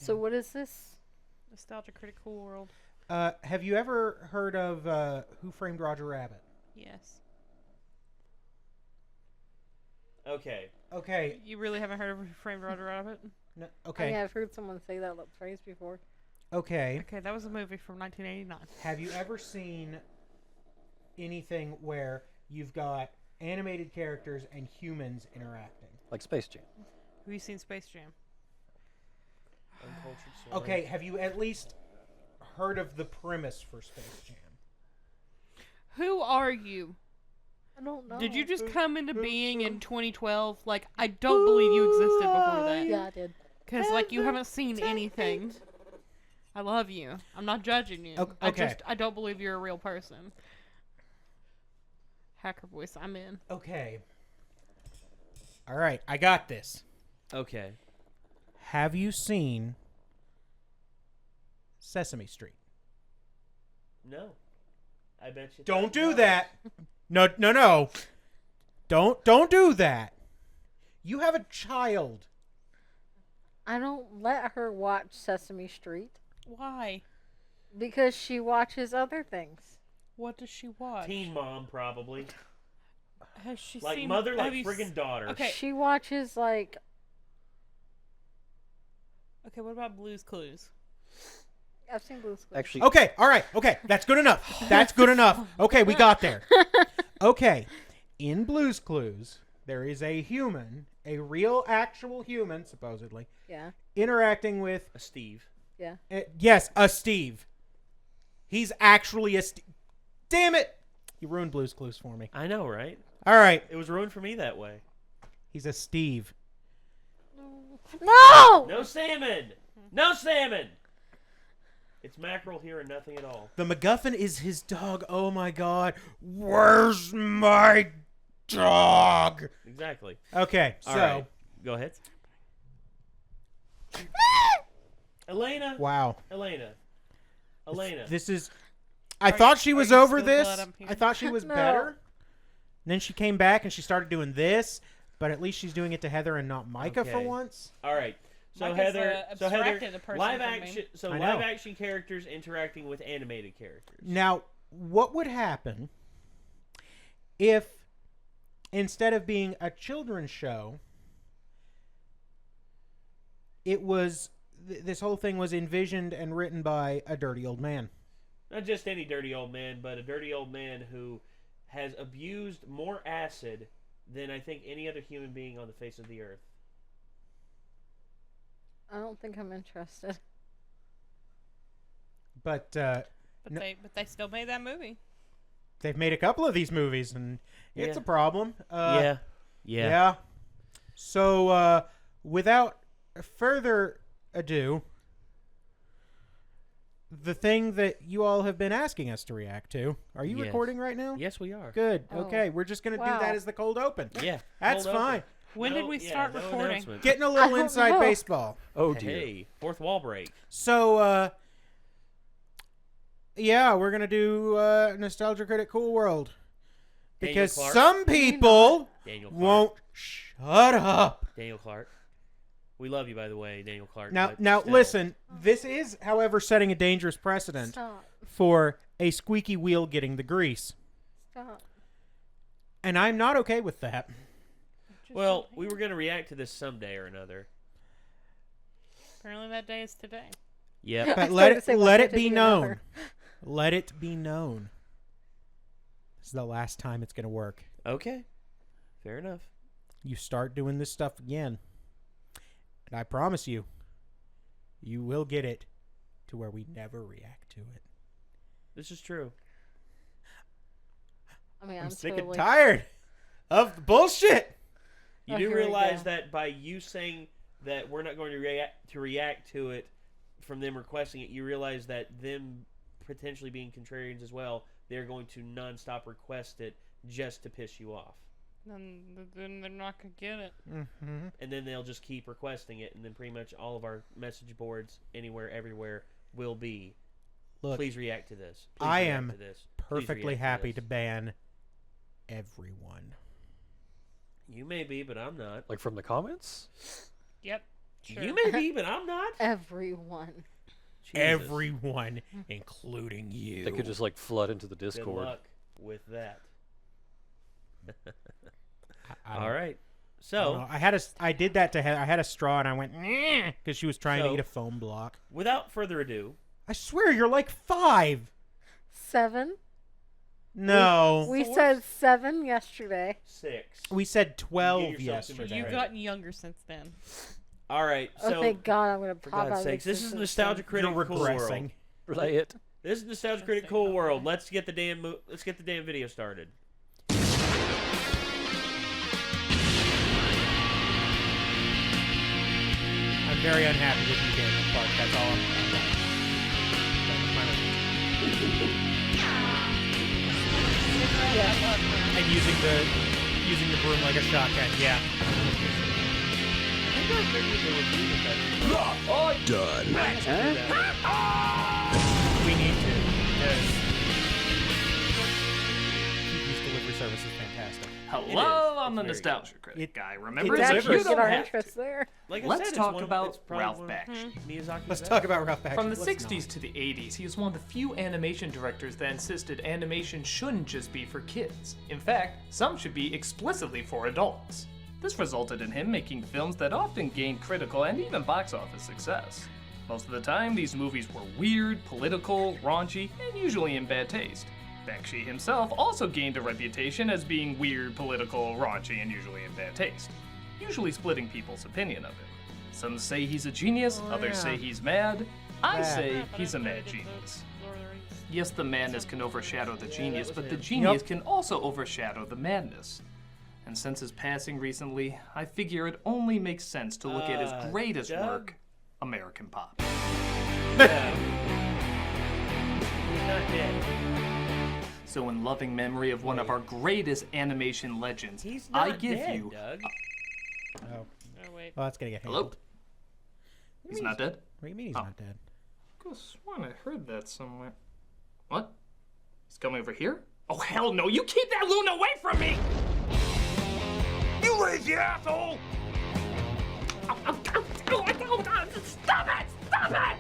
So what is this? Nostalgia Critic Cool World. Have you ever heard of Who Framed Roger Rabbit? Yes. Okay. Okay. You really haven't heard of Who Framed Roger Rabbit? No, okay. I mean, I've heard someone say that phrase before. Okay. Okay, that was a movie from 1989. Have you ever seen anything where you've got animated characters and humans interacting? Like Space Jam. Have you seen Space Jam? Uncultured swine. Okay, have you at least heard of the premise for Space Jam? Who are you? I don't know. Did you just come into being in 2012? Like, I don't believe you existed before that. Yeah, I did. Because, like, you haven't seen anything. I love you. I'm not judging you. Okay. I don't believe you're a real person. Hacker voice, I'm in. Okay. All right, I got this. Okay. Have you seen Sesame Street? No. I bet you. Don't do that. No. Don't do that. You have a child. I don't let her watch Sesame Street Why? because she watches other things. What does she watch? Teen Mom, probably. Has she Like seen... mother, like have you friggin' daughter. Okay. She watches like Okay, what about Blue's Clues? I've seen Blue's Clues. Actually, Okay, all right. Okay, that's good enough. That's good enough. Okay, we got there. Okay, in Blue's Clues, there is a human, a real, actual human, supposedly, Yeah, interacting with, A Steve. yeah. yes, a Steve. He's actually a Steve. Damn it! You ruined Blue's Clues for me. I know, right? All right, It was ruined for me that way. he's a Steve. No! No salmon! No salmon! It's mackerel here and nothing at all. The MacGuffin is his dog. Oh my god. Where's my dog? Exactly. Okay, so. All right. Go ahead. Elena. Wow. Elena. This is. I thought she was you over still this. glad I'm here? I thought she was No. better. And then she came back and she started doing this, but at least she's doing it to Heather and not Micah for Okay. once. All right. So Micah's, Heather. So abstracted Heather. a person Live from me. action. So I know. live action characters interacting with animated characters. Now, what would happen if instead of being a children's show, it was this whole thing was envisioned and written by a dirty old man? Not just any dirty old man, but a dirty old man who has abused more acid than I think any other human being on the face of the earth. I don't think I'm interested. But But No. they still made that movie. they've made a couple of these movies, and it's Yeah. a problem. Yeah. Yeah. So, without further ado, the thing that you all have been asking us to react to. Are you Yes. recording right now? Yes, we are. Good. Oh. Okay, we're just going to do Wow. that as the cold open. Yeah. That's hold fine. open. When did we start no recording? announcement. Getting a I little don't inside know. baseball. oh dear. Hey, fourth wall break. So, yeah, we're going to do Nostalgia Critic Cool World. Daniel Because Clark. some people Daniel Clark. won't shut up. Daniel Clark. We love you, by the way, Daniel Clark. Now, but now still. listen. This is, however, setting a dangerous precedent Stop. for a squeaky wheel getting the grease. Stop. And I'm not okay with that. Well, we were going to react to this someday or another. Apparently that day is today. Yep. But I let started to say, let why it can't be it be known. another? Let it be known. This is the last time it's going to work. Okay. Fair enough. You start doing this stuff again, and I promise you, you will get it to where we never react to it. This is true. I mean, I'm I'm sick totally... and tired of the bullshit. You Oh, do here we realize go. that by you saying that we're not going to react to it from them requesting it, you realize that them potentially being contrarians as well, they're going to nonstop request it just to piss you off. Then they're not going to get it. Mm-hmm. And then they'll just keep requesting it, and then pretty much all of our message boards, anywhere, everywhere, will be, Look, please react to this. Please I react am to this. Please perfectly react happy this." to ban everyone. You may be, but I'm not. Like from the comments? Yep. Sure. You may be, but I'm not. Everyone. Jesus. Everyone, including you. They could just like flood into the Good Discord. luck with that. I don't- All right. I don't So, know. I did that to her. I had a straw and I went because she was trying to So- eat a foam block. without further ado, I swear you're like 5. 7. No, We Four? said 7 yesterday. 6. we said 12 yourself too much yesterday. You've credit. gotten younger since then. All right. Oh, So, thank God, I'm gonna for pop out God's of sakes, this is existence Nostalgia soon. Critic You're Cool World. regressing. Play it. This is Nostalgia Critic Cool World. Let's get the damn video started. I'm very unhappy with you, David Clark. That's all And using the broom like a shotgun. Yeah. I think I remember the review of that. Done. We need to because Kiki's delivery service is fantastic. Hello, I'm the It's very Nostalgia Critic guy. Remember, It's It's actually delivers. get our have interest to. there. Like I Let's said, talk it's about probably Ralph one of Bakshi. Miyazaki's Let's best. talk about Ralph Bakshi. From the Let's 60s to the 80s, he was one of the few animation directors that insisted animation shouldn't just be for kids. In fact, some should be explicitly for adults. This resulted in him making films that often gained critical and even box office success. Most of the time, these movies were weird, political, raunchy, and usually in bad taste. Bakshi himself also gained a reputation as being weird, political, raunchy, and usually in bad taste, usually splitting people's opinion of him. Some say he's a genius, others say he's mad. I Mad. say he's a mad genius. Yes, the madness can overshadow the genius, but the genius can also overshadow the madness. And since his passing recently, I figure it only makes sense to look at his greatest Doug? work, American Pop. Yeah. He's not dead. So in loving memory of one of our greatest animation legends, He's not I give dead, you... Doug. Oh, Oh, wait. well, that's gonna get Hello? handled. He's not dead? What do you mean he's Oh. not dead? I could have sworn I heard that somewhere. What? He's coming over here? Oh, hell no! You keep that loon away from me! You lazy asshole! Stop it! Stop it!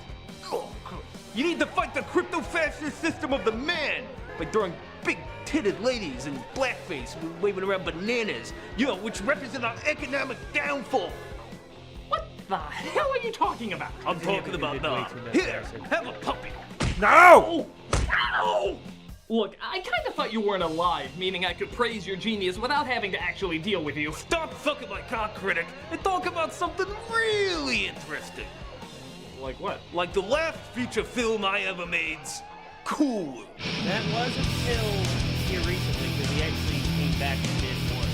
You need to fight the crypto-fascist system of the man by throwing big-titted ladies in blackface waving around bananas, which represent our economic downfall. What the hell are you talking about? I'm talking about now. Here, have a puppy. No! Ow! Look, I kind of thought you weren't alive, meaning I could praise your genius without having to actually deal with you. Stop sucking my cock, Critic, and talk about something really interesting. Like what? Like the last feature film I ever made's Cool. That was until here recently because he actually came back and did one.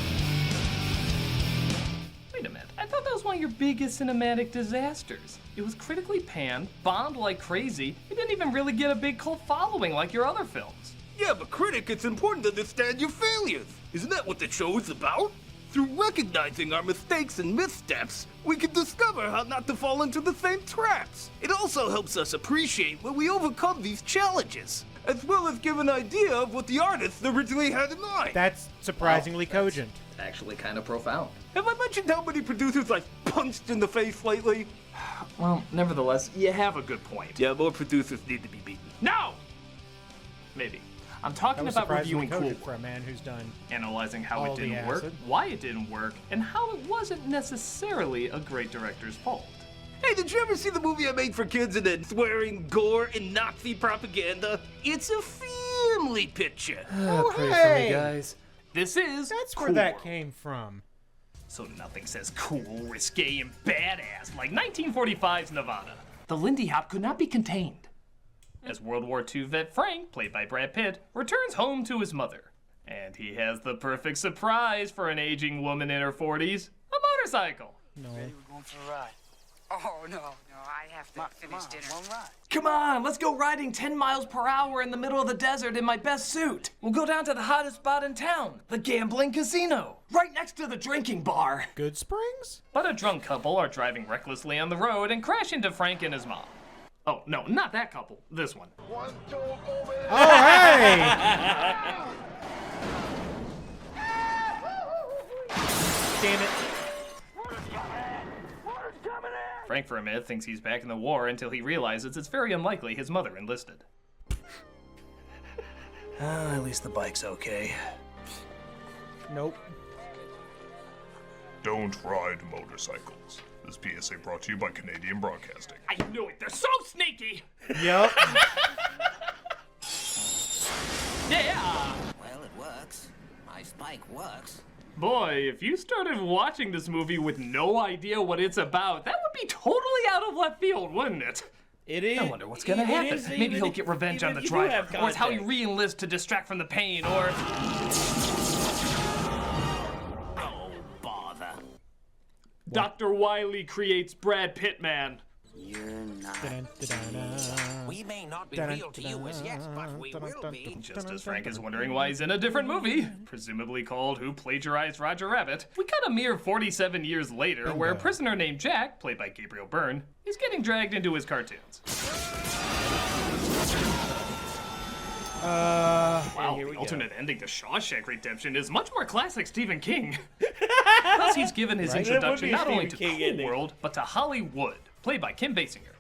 Wait a minute, I thought that was one of your biggest cinematic disasters. It was critically panned, bombed like crazy, it didn't even really get a big cult following like your other films. Yeah, but Critic, it's important to understand your failures. Isn't that what the show is about? Through recognizing our mistakes and missteps, we can discover how not to fall into the same traps. It also helps us appreciate when we overcome these challenges, as well as give an idea of what the artists originally had in mind. That's surprisingly cogent. Actually kind of profound. Have I mentioned how many producers I've punched in the face lately? Well, nevertheless, you have a good point. Yeah, more producers need to be beaten. No! Maybe. I'm That talking was about surprisingly reviewing Cool cogent World. for a man who's done. Analyzing how All it the didn't work, acid. why it didn't work, and how it wasn't necessarily a great director's fault. Hey, did you ever see the movie I made for kids and then swearing, gore, and Nazi propaganda? It's a family picture. Oh, Pray hey! for me, guys. This is That's Cool where that World. came from. So nothing says cool, risque, and badass like 1945's Nevada. The Lindy Hop could not be contained. As World War II vet Frank, played by Brad Pitt, returns home to his mother. And he has the perfect surprise for an aging woman in her 40s, a motorcycle. No. We're going for a ride. Oh, no, I have to finish dinner. One ride. Come on, let's go riding 10 miles per hour in the middle of the desert in my best suit. We'll go down to the hottest spot in town, the gambling casino, right next to the drinking bar. Good Springs? But a drunk couple are driving recklessly on the road and crash into Frank and his mom. Oh, no, not that couple, this one. Oh, hey! Damn it. Frank for a minute thinks he's back in the war until he realizes it's very unlikely his mother enlisted. At least the bike's okay. Nope. Don't ride motorcycles. This PSA brought to you by Canadian Broadcasting. I knew it. They're so sneaky. Yep. Yeah. Well, it works. My spike works. Boy, if you started watching this movie with no idea what it's about, that would be totally out of left field, wouldn't it? It is. I wonder what's gonna happen. Maybe he'll get revenge on the driver, or it's how he re-enlists to distract from the pain, or... Oh, bother. Dr. Wily creates Brad Pitt Man. You're not. We may not be real to you as yet, but we will be. Just as Frank is wondering why he's in a different movie, presumably called Who Plagiarized Roger Rabbit, we cut a mere 47 years later where a prisoner named Jack, played by Gabriel Byrne, is getting dragged into his cartoons. Wow, the alternate ending to Shawshank Redemption is much more classic Stephen King. Thus, he's given his introduction not only to Cool World, but to Hollywood, played by Kim Basinger.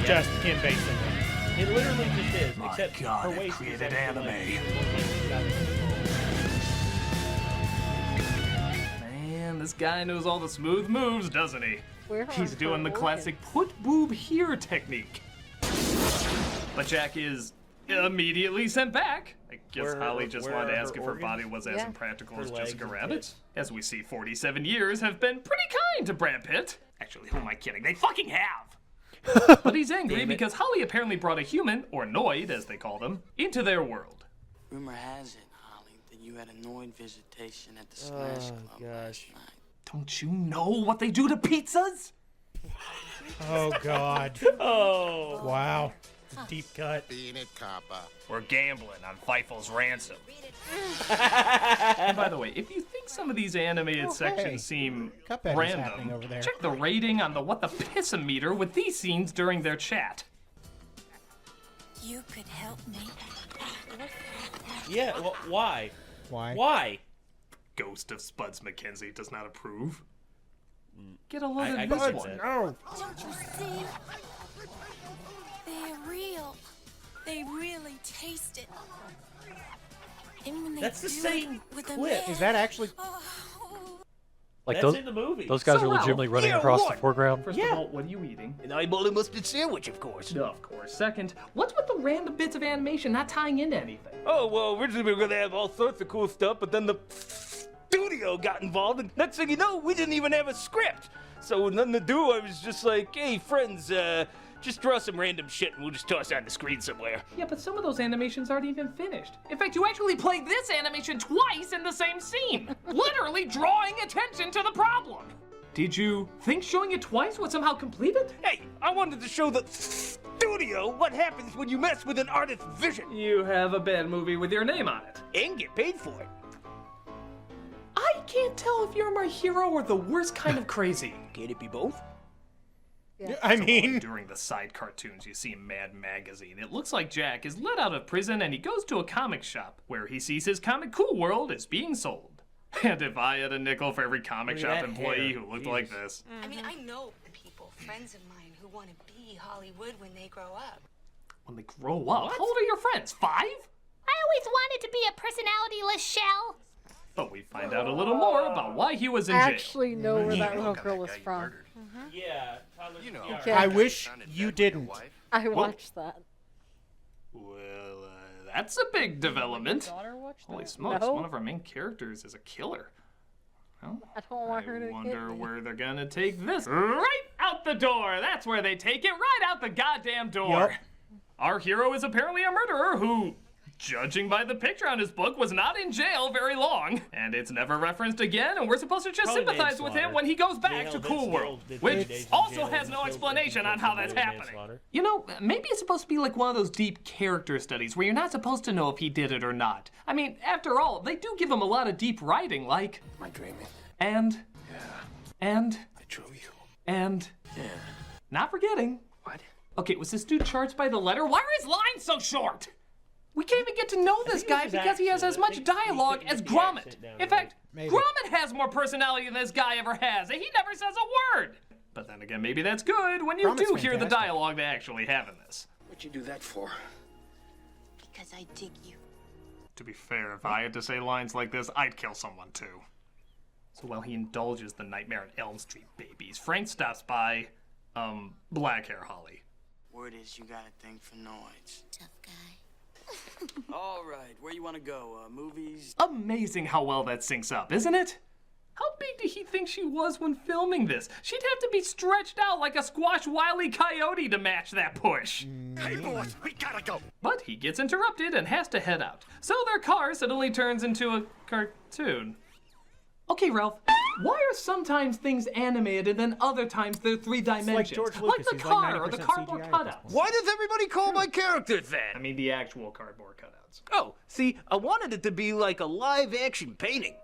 Just Kim Basinger. It literally just is, My except God, her it waist created is actually anime. Man, this guy knows all the smooth moves, doesn't he? Where He's are doing her the classic put boob here technique. But Jack is immediately sent back. I guess Holly just wanted to ask if her body was as impractical as Jessica Rabbit. As we see, 47 years have been pretty kind to Brad Pitt. Actually, who am I kidding? They fucking have! But he's angry because Holly apparently brought a human, or Noid as they call them, into their world. Rumor has it, Holly, that you had a Noid visitation at the Slash Club last night. Don't you know what they do to pizzas? Oh, God. Oh. Wow. Deep cut. Being it, Coppa. We're gambling on Feifel's ransom. And by the way, if you think some of these animated sections seem Cuphead is happening over random, there. check the rating on the What the Pissometer with these scenes during their chat. You could help me. Yeah, well, why? Why? Why? Ghost of Spuds McKenzie does not approve. Get a load I of can this see one. that. No. Don't you see? They're real. They really taste it. And when they That's the do same it with a clip. man, Is that actually... Like That's those, in the movie. those guys So are legitimately running Yeah, across what? the foreground. First of all, what are you eating? An eyeball and mustard sandwich, of course. Of course. Second, what's with the random bits of animation not tying into anything? Oh, well, originally we were going to have all sorts of cool stuff, but then the studio got involved, and next thing you know, we didn't even have a script. So with nothing to do, I was just like, hey, friends, just draw some random shit and we'll just toss it on the screen somewhere. Yeah, but some of those animations aren't even finished. In fact, you actually played this animation twice in the same scene, literally drawing attention to the problem. Did you think showing it twice would somehow complete it? Hey, I wanted to show the studio what happens when you mess with an artist's vision. You have a bad movie with your name on it. And get paid for it. I can't tell if you're my hero or the worst kind of crazy. Can it be both? I mean... During the side cartoons you see in Mad Magazine, it looks like Jack is let out of prison and he goes to a comic shop where he sees his comic Cool World is being sold. And if I had a nickel for every comic shop employee who looked like this. I mean, I know people, friends of mine, who want to be Hollywood when they grow up. When they grow up? How old are your friends? 5? I always wanted to be a personality-less shell. But we find out a little more about why he was in I jail. actually know where that little girl was from. Yeah, You know. Okay. I wish you didn't. I watched that. Well, that's a big development. Daughter watched Holy that? smokes, No. one of our main characters is a killer. Well, I don't want her to I wonder hit me. where they're gonna take this. Right out the door! That's where they take it, right out the goddamn door! Yup. Our hero is apparently a murderer who, judging by the picture on his book, was not in jail very long. And it's never referenced again, and we're supposed to just Probably sympathize with him when he goes back to Cool World. Which also has no explanation on how that's happening. You know, maybe it's supposed to be like one of those deep character studies where you're not supposed to know if he did it or not. I mean, after all, they do give him a lot of deep writing, like... Am I dreaming? And... Yeah. And... I drew you. And... Yeah. Not forgetting... What? Okay, was this dude charged by the letter? Why are his lines so short? We can't even get to know this guy because he has as much dialogue as Gromit. In fact, Gromit has more personality than this guy ever has, and he never says a word. But then again, maybe that's good when you do hear the dialogue they actually have in this. What'd you do that for? Because I dig you. To be fair, if I had to say lines like this, I'd kill someone too. So while he indulges the nightmare on Elm Street babies, Frank stops by, black hair Holly. Word is you got a thing for noids. Tough guy. All right, where you want to go? Movies? Amazing how well that syncs up, isn't it? How big did he think she was when filming this? She'd have to be stretched out like a squash Wile E. Coyote to match that push. Hey, boss, we gotta go. But he gets interrupted and has to head out. So their car suddenly turns into a cartoon. Okay, Ralph, why are sometimes things animated and then other times they're 3 dimensions? George Like Lucas, the he's car like or the 90% cardboard CGI cutouts. Why does everybody call my characters that? I mean the actual cardboard cutouts. Oh, see, I wanted it to be like a live-action painting.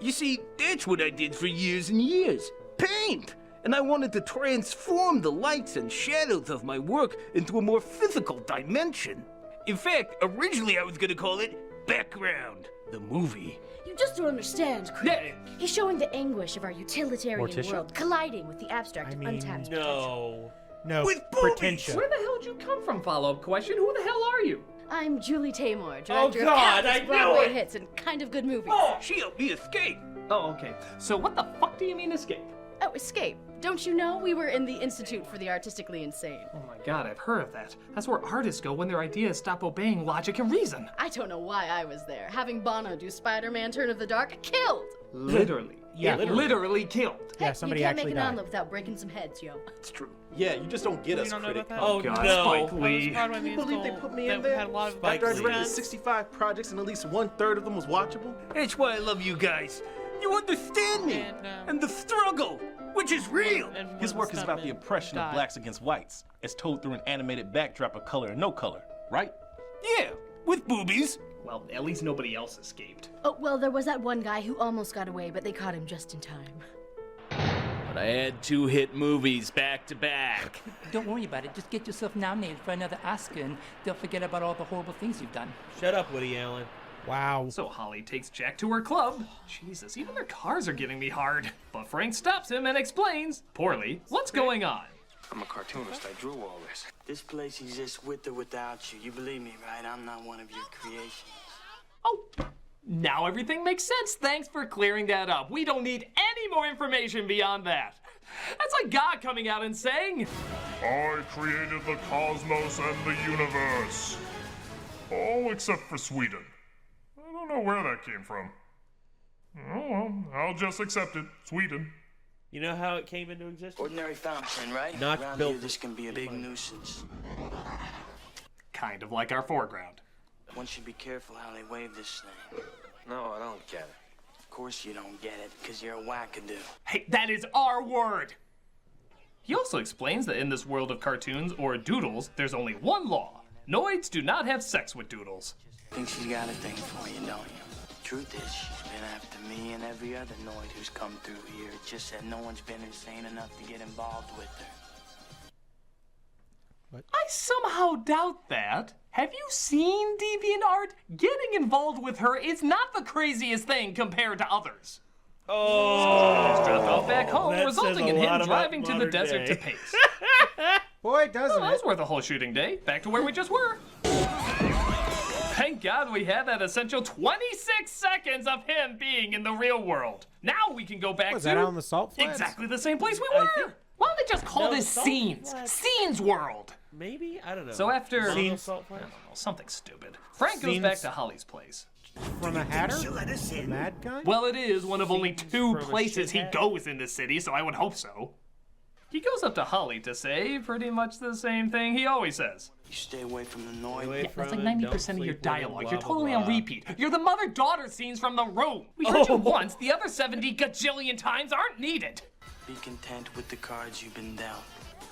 You see, that's what I did for years and years. Paint! And I wanted to transform the lights and shadows of my work into a more physical dimension. In fact, originally I was gonna call it Background, the movie. You just don't understand, Critic. He's showing the anguish of our utilitarian Morticia? world colliding with the abstract of untapped potential. No, With pretension. Where the hell did you come from, follow-up question? Who the hell are you? I'm Julie Taymor, director Oh, God, of I countless knew Broadway it! hits and kind of good movies. Oh, she helped me escape. Oh, okay. So what the fuck do you mean escape? Oh, Escape. Don't you know we were in the Institute for the Artistically Insane? Oh my god, I've heard of that. That's where artists go when their ideas stop obeying logic and reason. I don't know why I was there. Having Bono do Spider-Man Turn of the Dark, killed! Literally. Yeah, literally killed. Yeah, somebody you can't actually make an died. omelet without breaking some heads, yo. It's true. Yeah, you just don't get us, don't know Critic. about that? Oh, God, no. Spike Lee. Can you believe they put me in there? Had a lot of After I Lee. directed 65 projects and at least 1/3 of them was watchable? That's why I love you guys. You understand me. And the struggle, which is real. And His work is about the oppression of blacks against whites, as told through an animated backdrop of color and no color, right? Yeah, with boobies. Well, at least nobody else escaped. Oh, well, there was that one guy who almost got away, but they caught him just in time. But I had 2 hit movies back to back. Don't worry about it. Just get yourself nominated for another Oscar and they'll forget about all the horrible things you've done. Shut up, Woody Allen. Wow. So Holly takes Jack to her club. Jesus, even their cars are getting me hard. But Frank stops him and explains, poorly, what's going on. I'm a cartoonist. I drew all this. This place exists with or without you. You believe me, right? I'm not one of your creations. Oh, now everything makes sense. Thanks for clearing that up. We don't need any more information beyond that. That's like God coming out and saying, I created the cosmos and the universe. All except for Sweden. I don't know where that came from. Oh well, I'll just accept it. Sweden. You know how it came into existence? Ordinary fountain, right? Not Around built here, this can be a big nuisance. kind of like our foreground. One should be careful how they wave this thing. No, I don't get it. Of course you don't get it, because you're a wackadoo. Hey, that is our word! He also explains that in this world of cartoons, or doodles, there's only one law. Noids do not have sex with doodles. Think she's got a thing for you, don't you? Truth is, she's been after me and every other Noid who's come through here. It's just that no one's been insane enough to get involved with her. What? I somehow doubt that. Have you seen DeviantArt? Getting involved with her is not the craziest thing compared to others. Oh, he's dropped off back home, that resulting says in a lot him about driving to the modern desert day. to pace. Boy, doesn't That it? was worth a whole shooting day. Back to where we just were. Thank God we had that essential 26 seconds of him being in the real world. Now we can go back Was to that on the salt flats? exactly the same place we were. Why don't they just call No, this Salt Scenes? Flats. Scenes World. Maybe? I don't know. So after Scenes. I don't know, something stupid, Frank goes Scenes back to Holly's place. From a Hatter? The Mad Guy? Well, it is one of only Scenes 2 from a places he shithead? goes in this city, so I would hope so. He goes up to Holly to say pretty much the same thing he always says. You stay away from the Noid. Away Yeah, from that's like it, 90% don't of sleep your with it, dialogue. blah, You're blah, totally blah. on repeat. You're the mother-daughter scenes from The Room. We heard you once, the other 70 gajillion times aren't needed. Be content with the cards you've been dealt.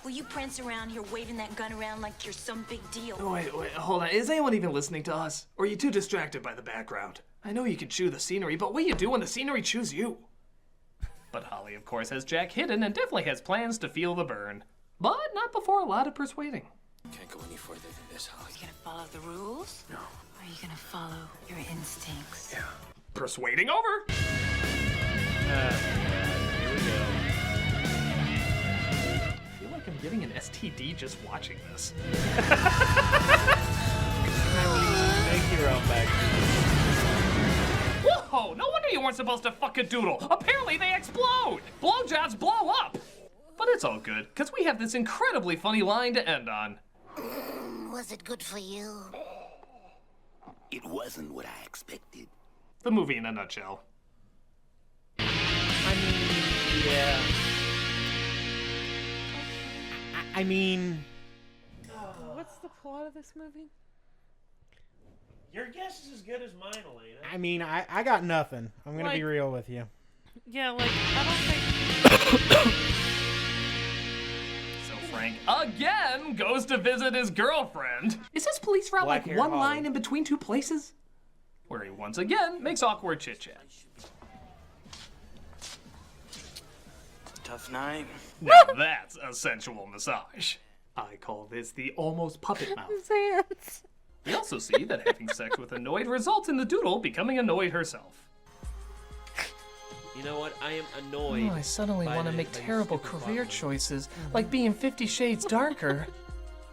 Will you prance around here waving that gun around like you're some big deal? Wait, hold on. Is anyone even listening to us? Or are you too distracted by the background? I know you can chew the scenery, but what do you do when the scenery chews you? But Holly, of course, has Jack hidden and definitely has plans to feel the burn. But not before a lot of persuading. Can't go any further than this, Holly. Are you gonna follow the rules? No. Or are you gonna follow your instincts? Yeah. Persuading over. Here we go. I feel like I'm getting an STD just watching this. Thank you, Ralph Baxter. Whoa! No wonder you weren't supposed to fuck a doodle. Apparently they explode. Blowjobs blow up. But it's all good, because we have this incredibly funny line to end on. Was it good for you? It wasn't what I expected. The movie in a nutshell. I mean, Yeah. I mean, What's the plot of this movie? Your guess is as good as mine, Elena. I mean, I got nothing. I'm gonna be Like- real with you. Yeah, like, I don't think... So Frank again goes to visit his girlfriend. Is his police route like Black-haired one Holly. line in between two places? Where he once again makes awkward chit-chat. Tough night. Now that's a sensual massage. I call this the almost puppet mouth. His hands. We also see that having sex with Annoyed results in the doodle becoming annoyed herself. You know what? I am annoyed. Oh, I suddenly by want to the- make by the terrible stupid career plot. choices, like being 50 Shades Darker.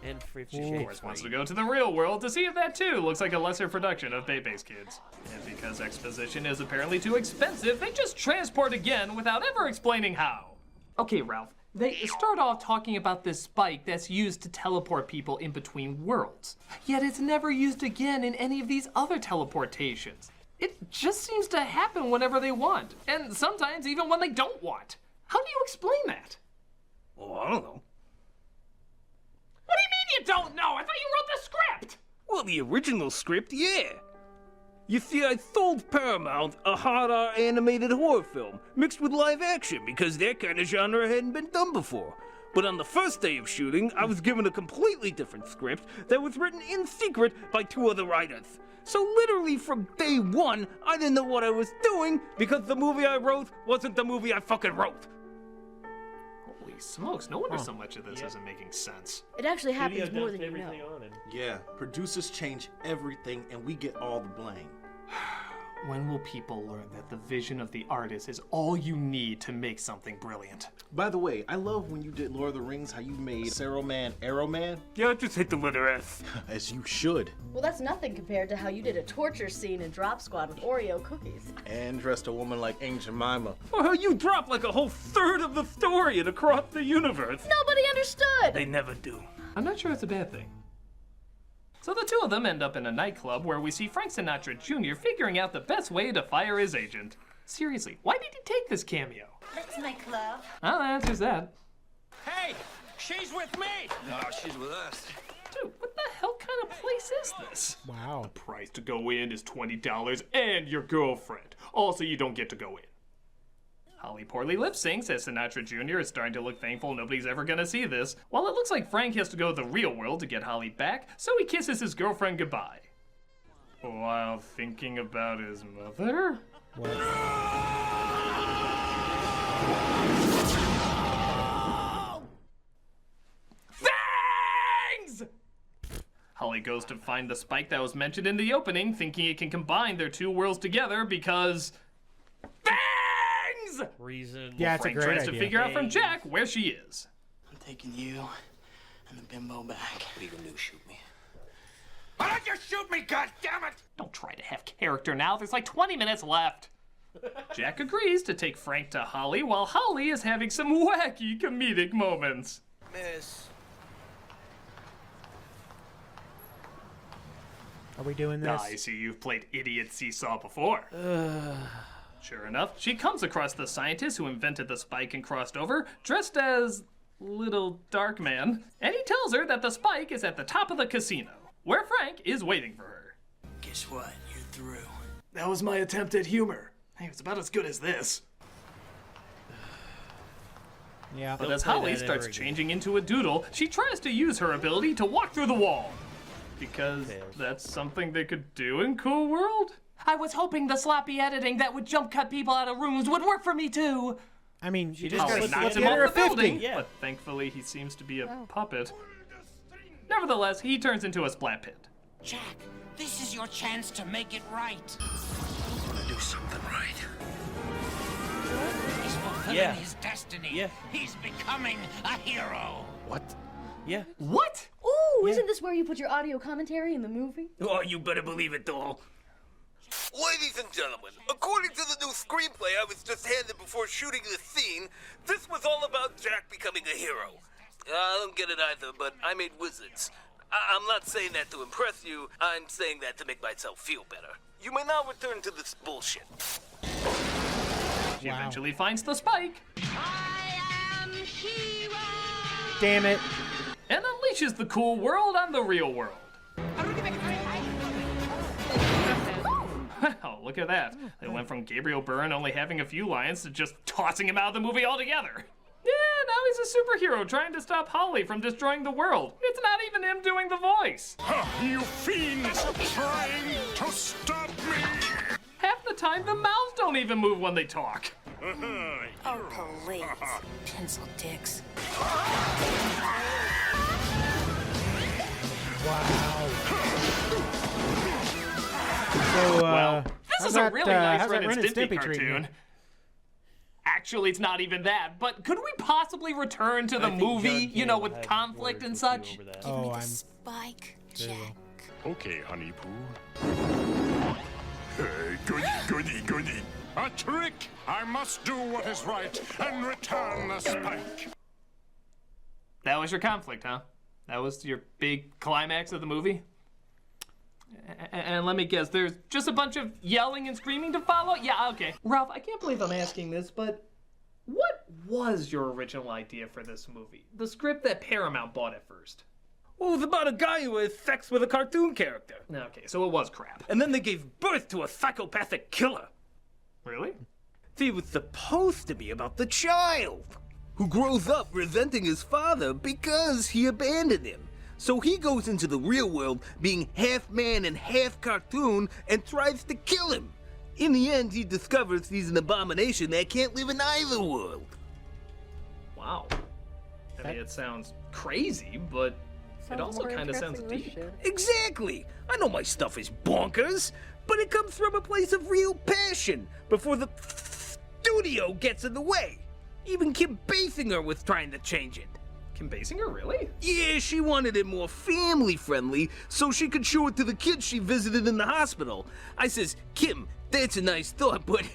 And 50 Of Shades course, wants to Freed. go to the real world to see if that too looks like a lesser production of Bebe's Kids. And because exposition is apparently too expensive, they just transport again without ever explaining how. Okay, Ralph, they start off talking about this spike that's used to teleport people in between worlds. Yet it's never used again in any of these other teleportations. It just seems to happen whenever they want, and sometimes even when they don't want. How do you explain that? Oh, I don't know. What do you mean you don't know? I thought you wrote the script! Well, the original script, yeah. You see, I sold Paramount a hard R animated horror film mixed with live action because their kind of genre hadn't been done before. But on the first day of shooting, I was given a completely different script that was written in secret by 2 other writers. So literally from day one, I didn't know what I was doing because the movie I wrote wasn't the movie I fucking wrote. Holy smokes, no wonder so much of this isn't making sense. It actually Studio happens more dumped than you know. everything on him. Yeah, producers change everything and we get all the blame. When will people learn that the vision of the artist is all you need to make something brilliant? By the way, I love when you did Lord of the Rings, how you made Saruman Arrow Man. Yeah, just hit the letter S. As you should. Well, that's nothing compared to how you did a torture scene in Drop Squad with Oreo cookies. And dressed a woman like Aunt Jemima. Or how you dropped like a whole third of the story and across the universe. Nobody understood! They never do. I'm not sure it's a bad thing. So the two of them end up in a nightclub where we see Frank Sinatra Jr. figuring out the best way to fire his agent. Seriously, why did he take this cameo? Let's make love. Well, that answers that. Hey, she's with me! No, she's with us. Dude, what the hell kind of place is this? Wow. The price to go in is $20 and your girlfriend. Also, you don't get to go in. Holly poorly lip syncs as Sinatra Jr. is starting to look thankful nobody's ever gonna see this, while it looks like Frank has to go to the real world to get Holly back, so he kisses his girlfriend goodbye. While thinking about his mother? Fangs! Holly goes to find the spike that was mentioned in the opening, thinking it can combine their two worlds together because... Fangs! Reason. Yeah, it's a Frank great tries idea. to figure out from Jack where she is. I'm taking you and the bimbo back. What are you gonna do, shoot me? Why don't you shoot me, goddammit? Don't try to have character now, there's like 20 minutes left. Jack agrees to take Frank to Holly while Holly is having some wacky comedic moments. Miss. Are we doing this? I see you've played Idiot Seesaw before. Sure enough, she comes across the scientist who invented the spike and crossed over, dressed as Little Dark Man, and he tells her that the spike is at the top of the casino, where Frank is waiting for her. Guess what? You're through. That was my attempt at humor. Hey, it's about as good as this. Yeah. But Don't as play Holly that starts ever again. changing into a doodle, she tries to use her ability to walk through the wall. Because that's something they could do in Cool World? I was hoping the sloppy editing that would jump cut people out of rooms would work for me too. I mean, you just just Holly gotta knocks look him at her off the 50. building, Yeah. but thankfully he seems to be a puppet. Nevertheless, he turns into a splat pit. Jack, this is your chance to make it right. I want to do something right. He's fulfilling his destiny. Yeah. He's becoming a hero. What? Yeah. What? Ooh, isn't this where you put your audio commentary in the movie? Oh, you better believe it, doll. Ladies and gentlemen, according to the new screenplay I was just handed before shooting this scene, this was all about Jack becoming a hero. I don't get it either, but I made wizards. I'm not saying that to impress you, I'm saying that to make myself feel better. You may now return to this bullshit. She eventually finds the spike. Damn it. And unleashes the cool world on the real world. Wow, look at that. They went from Gabriel Byrne only having a few lines to just tossing him out of the movie altogether. Yeah, now he's a superhero trying to stop Holly from destroying the world. It's not even him doing the voice. You fiends trying to stop me! Half the time, the mouths don't even move when they talk. Oh, please. Pencil dicks. Wow. So, well, this is a really nice Ren and Ren and Stimpy Stimpy cartoon. treatment? Actually, it's not even that, but could we possibly return to the movie, you know, with conflict and such? Oh, I'm... Spike, Jack. Okay, Honey Pooh. Hey, goody. A trick! I must do what is right and return the spike. That was your conflict, huh? That was your big climax of the movie? And let me guess, there's just a bunch of yelling and screaming to follow? Yeah, okay. Ralph, I can't believe I'm asking this, but what was your original idea for this movie? The script that Paramount bought at first. Well, it was about a guy who had sex with a cartoon character. Okay, so it was crap. And then they gave birth to a psychopathic killer. Really? See, it was supposed to be about the child, who grows up resenting his father because he abandoned him. So he goes into the real world being half man and half cartoon and tries to kill him. In the end, he discovers he's an abomination that can't live in either world. Wow. I mean, it sounds crazy, but it also kind of sounds deep. Exactly. I know my stuff is bonkers, but it comes from a place of real passion before the studio gets in the way. Even Kim Basinger was trying to change it. Kim Basinger, really? Yeah, she wanted it more family-friendly so she could show it to the kids she visited in the hospital. I says, Kim, that's a nice thought, but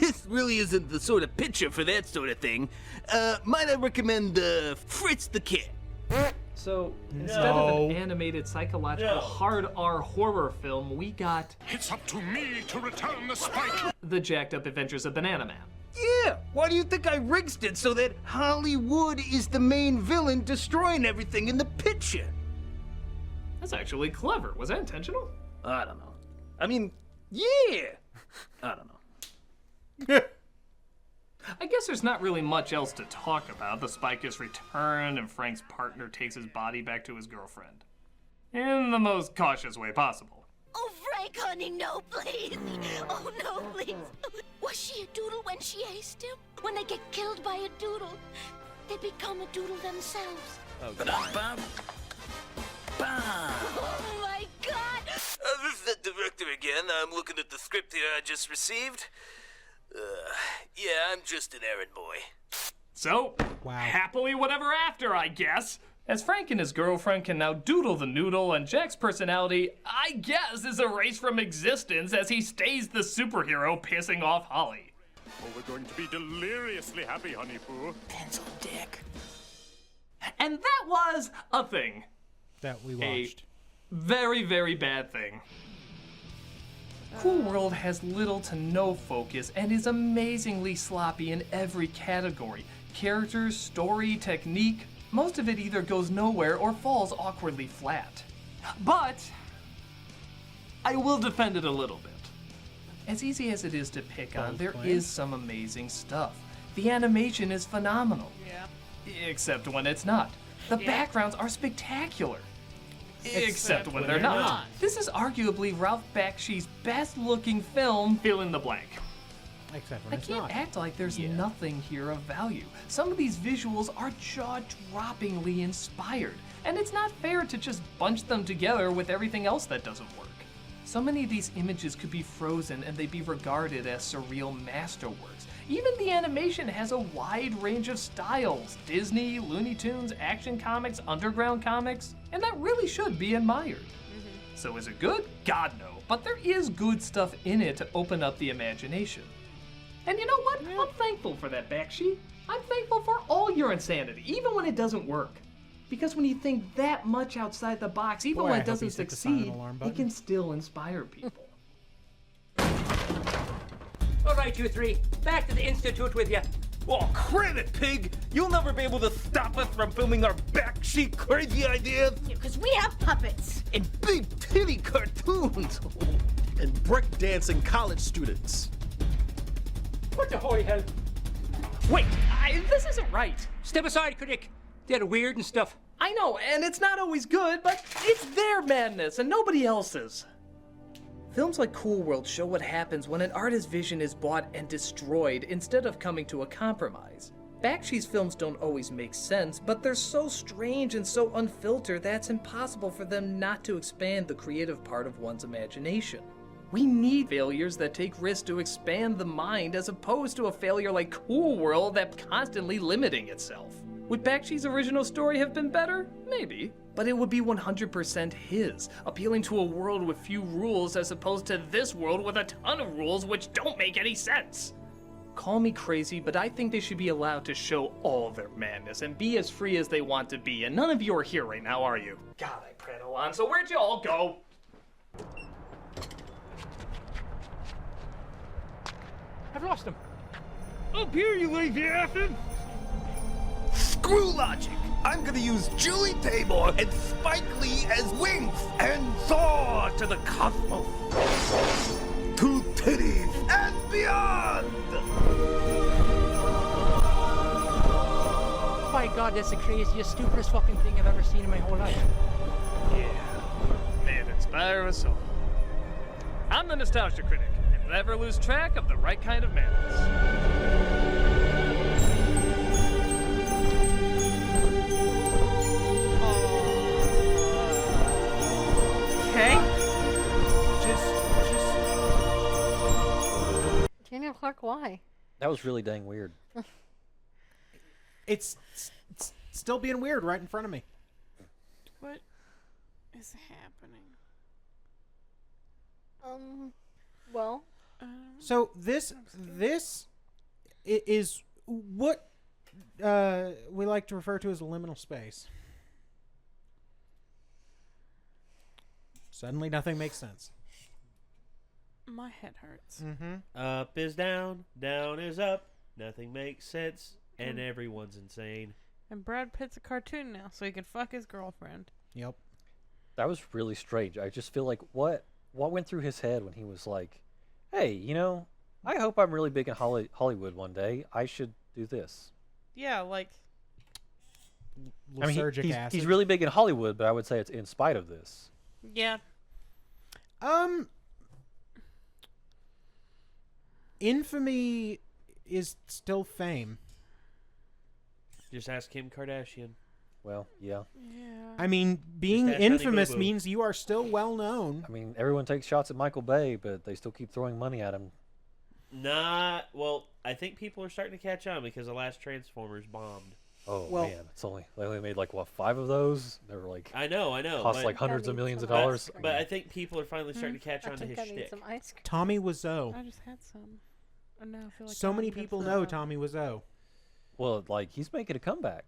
this really isn't the sort of picture for that sort of thing. Might I recommend Fritz the Cat? So, instead of an animated psychological hard R horror film, we got... It's up to me to return the spike! The jacked up adventures of Banana Man. Yeah, why do you think I rigsed it so that Hollywood is the main villain destroying everything in the picture? That's actually clever. Was that intentional? I don't know. I mean, yeah. I don't know. I guess there's not really much else to talk about. The spike is returned and Frank's partner takes his body back to his girlfriend. In the most cautious way possible. Oh, Frank, honey, no, please. Oh, no, please. Was she a doodle when she aced him? When they get killed by a doodle, they become a doodle themselves. Oh, my God. This is the director again. I'm looking at the script here I just received. Yeah, I'm just an errand boy. So, happily whatever after, I guess. As Frank and his girlfriend can now doodle the noodle, and Jack's personality, I guess, is erased from existence as he stays the superhero pissing off Holly. Oh, we're going to be deliriously happy, Honey Pooh. Pencil dick. And that was a thing. That we watched. A very, very bad thing. Cool World has little to no focus and is amazingly sloppy in every category. Characters, story, technique, most of it either goes nowhere or falls awkwardly flat. But I will defend it a little bit. As easy as it is to pick on, there is some amazing stuff. The animation is phenomenal. Yeah. Except when it's not. The backgrounds are spectacular. Except when they're not. This is arguably Ralph Bakshi's best looking film, fill in the blank. Except when I it's can't not. act like there's nothing here of value. Some of these visuals are jaw-droppingly inspired, and it's not fair to just bunch them together with everything else that doesn't work. So many of these images could be frozen and they'd be regarded as surreal masterworks. Even the animation has a wide range of styles: Disney, Looney Tunes, Action Comics, Underground Comics, and that really should be admired. So is it good? God no, but there is good stuff in it to open up the imagination. And you know what? I'm thankful for that, Bakshi. I'm thankful for all your insanity, even when it doesn't work. Because when you think that much outside the box, even Boy, when I it hope doesn't you set the silent succeed, alarm it button. can still inspire people. All right, you three. Back to the Institute with you. Oh, Critic, pig! You'll never be able to stop us from filming our backseat crazy ideas! Because we have puppets. And big titty cartoons! And breakdancing college students. What the holy hell? Wait, this isn't right. Step aside, Critic. They're weird and stuff. I know, and it's not always good, but it's their madness and nobody else's. Films like Cool World show what happens when an artist's vision is bought and destroyed instead of coming to a compromise. Bakshi's films don't always make sense, but they're so strange and so unfiltered that it's impossible for them not to expand the creative part of one's imagination. We need failures that take risks to expand the mind as opposed to a failure like Cool World that's constantly limiting itself. Would Bakshi's original story have been better? Maybe. But it would be 100% his, appealing to a world with few rules as opposed to this world with a ton of rules which don't make any sense. Call me crazy, but I think they should be allowed to show all their madness and be as free as they want to be, and none of you are here right now, are you? God, I prattle on, so where'd you all go? I've lost him. Up here, you lazy asses! Screw logic! I'm gonna use Julie Taymor and Spike Lee as wings and soar to the cosmos! To titties and beyond! My God, that's the craziest, stupidest fucking thing I've ever seen in my whole life. Yeah, may it inspire us all. I'm the Nostalgia Critic, and never lose track of the right kind of madness. Okay. Daniel Clark, why? That was really dang weird. It's still being weird right in front of me. What is happening? Well. So this is what we like to refer to as a liminal space. Suddenly, nothing makes sense. My head hurts. Mm-hmm. Up is down, down is up. Nothing makes sense, and everyone's insane. And Brad Pitt's a cartoon now, so he can fuck his girlfriend. Yep. That was really strange. I just feel like what went through his head when he was like, "Hey, you know, I hope I'm really big in Hollywood one day. I should do this." Yeah, like. I mean, Lysergic he's acid. really big in Hollywood, but I would say it's in spite of this. Yeah. Infamy is still fame. Just ask Kim Kardashian. Well, yeah. Yeah. I mean, being Just ask Honey infamous Boo Boo. means you are still well known. I mean, everyone takes shots at Michael Bay, but they still keep throwing money at him. Well, I think people are starting to catch on because the last Transformers bombed. Oh Well- man, they only made like what, 5 of those? They were like I know. cost but- like hundreds of millions of but- dollars. But I think people are finally starting to catch I on to think his I need shtick. some ice cream. Tommy Wiseau. I just had some. And now I feel like So I'm many gonna people throw know up. Tommy Wiseau. Well, like he's making a comeback.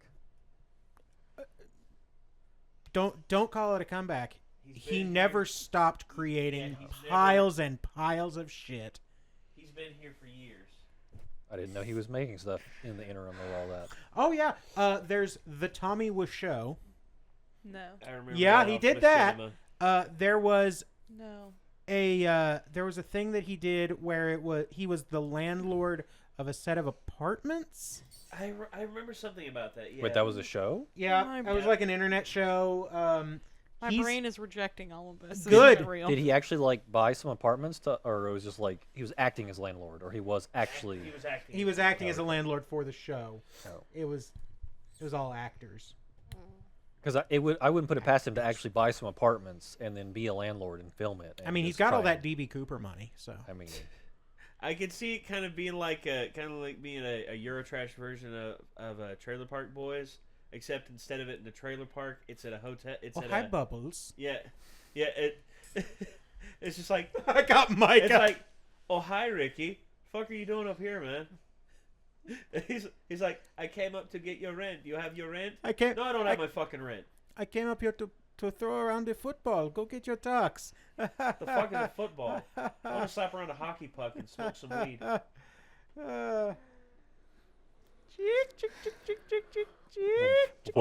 Don't call it a comeback. He been never here. stopped creating Yeah, he's piles and piles of shit. He's been here for years. I didn't know he was making stuff in the interim of all that. Oh yeah, there's the Tommy Wiseau. No. I remember. Yeah, that he off did the that. cinema. There was No. there was a thing that he did where he was the landlord of a set of apartments. I remember something about that. Yeah. Wait, that was a show? Yeah, My it was bad. like an internet show. My brain is rejecting all of this. Good. This isn't real. Did he actually like buy some apartments or it was just like he was acting as landlord, or he was actually? He was acting. as a landlord for the show. Oh. It was all actors. Because I wouldn't put it past him to actually buy some apartments and then be a landlord and film it. I mean, he's got all that DB Cooper money, so. I mean, I could see it kind of being like a Eurotrash version of Trailer Park Boys, except instead of it in the trailer park, it's at a hotel. It's at hi, a, Bubbles. Yeah. It's just like I got Mike. It's like, oh hi Ricky, fuck are you doing up here, man? He's like, I came up to get your rent. You have your rent? I can't. No, I don't have my fucking rent. I came up here to throw around the football. Go get your tux. The fuck is a football? I want to slap around a hockey puck and smoke some weed. All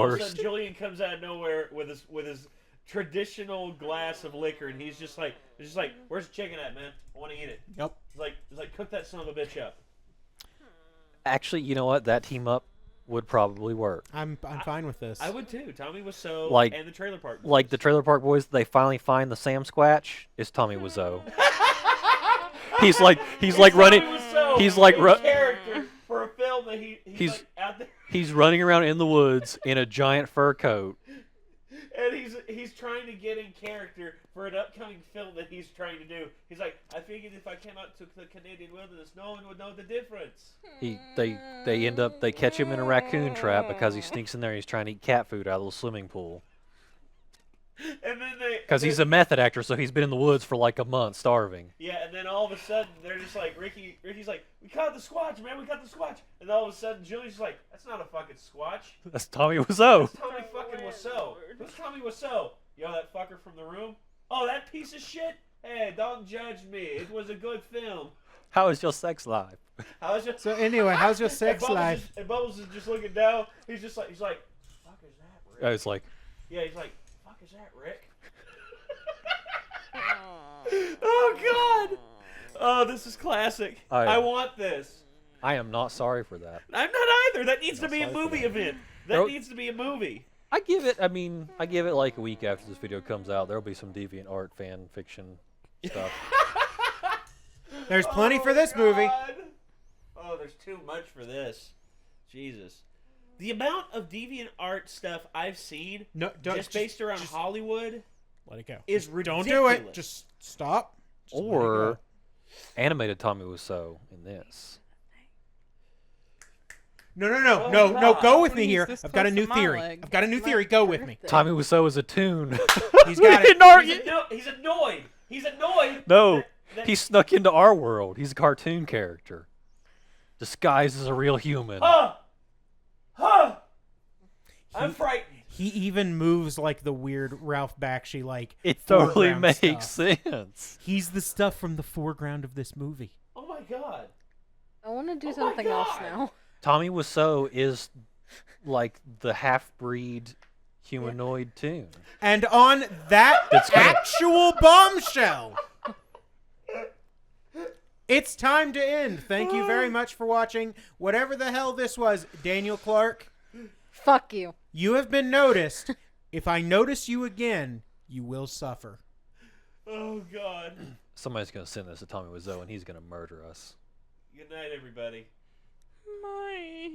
of a sudden, Julian comes out of nowhere with his traditional glass of liquor, and he's just like, where's the chicken at, man? I want to eat it. Yep. He's like, cook that son of a bitch up. actually, you know what? That team up would probably work. I'm fine with this. I would too. Tommy Wiseau and the Trailer Park Boys. Like the Trailer Park Boys, they finally find the Sam Squatch. It's Tommy Wiseau. he's like running. He's like character for a film that he's like out there. He's running around in the woods in a giant fur coat. And he's trying to get in character for an upcoming film that he's trying to do. He's like, I figured if I came out to the Canadian wilderness, no one would know the difference. They catch him in a raccoon trap because he sneaks in there. He's trying to eat cat food out of the swimming pool. And then because he's a method actor, so he's been in the woods for like a month, starving. Yeah, and then all of a sudden they're just like Ricky's like, we caught the Squatch, man, we caught the Squatch. And all of a sudden Julie's like, that's not a fucking Squatch. That's Tommy Wiseau. That's Tommy fucking Wiseau. Who's Tommy Wiseau? Yo, that fucker from The Room. Oh, that piece of shit. Hey, don't judge me. It was a good film. How is your sex life? So anyway, how's your sex life? And Bubbles is just looking down. He's like, fuck is that, Rick? It's like, yeah, he's like, fuck is that, Rick? Oh God! Oh, this is classic. I want this. I am not sorry for that. I'm not either. That needs to be a movie event. That needs to be a movie. I give it like a week after this video comes out. There'll be some DeviantArt fan fiction stuff. There's plenty for this movie. Oh, there's too much for this. Jesus. The amount of DeviantArt stuff I've seen, based around Hollywood, let it go. Is ridiculous. Don't do it. Just stop. Just or animated Tommy Wiseau in this. No. Go with me here. I've got a new theory. Go with me. Tommy Wiseau is a tune. He's got it. He's annoyed. He's annoyed. No, he snuck into our world. He's a cartoon character, disguised as a real human. I'm frightened. He even moves like the weird Ralph Bakshi, like it totally makes stuff. sense. He's the stuff from the foreground of this movie. Oh my God! I want to do something else now. Tommy Wiseau is like the half-breed humanoid tune. And on that actual bombshell, it's time to end. Thank you very much for watching. Whatever the hell this was, Daniel Clark. Fuck you. You have been noticed. If I notice you again, you will suffer. Oh, God. Somebody's going to send this to Tommy Wiseau, and he's going to murder us. Good night, everybody. My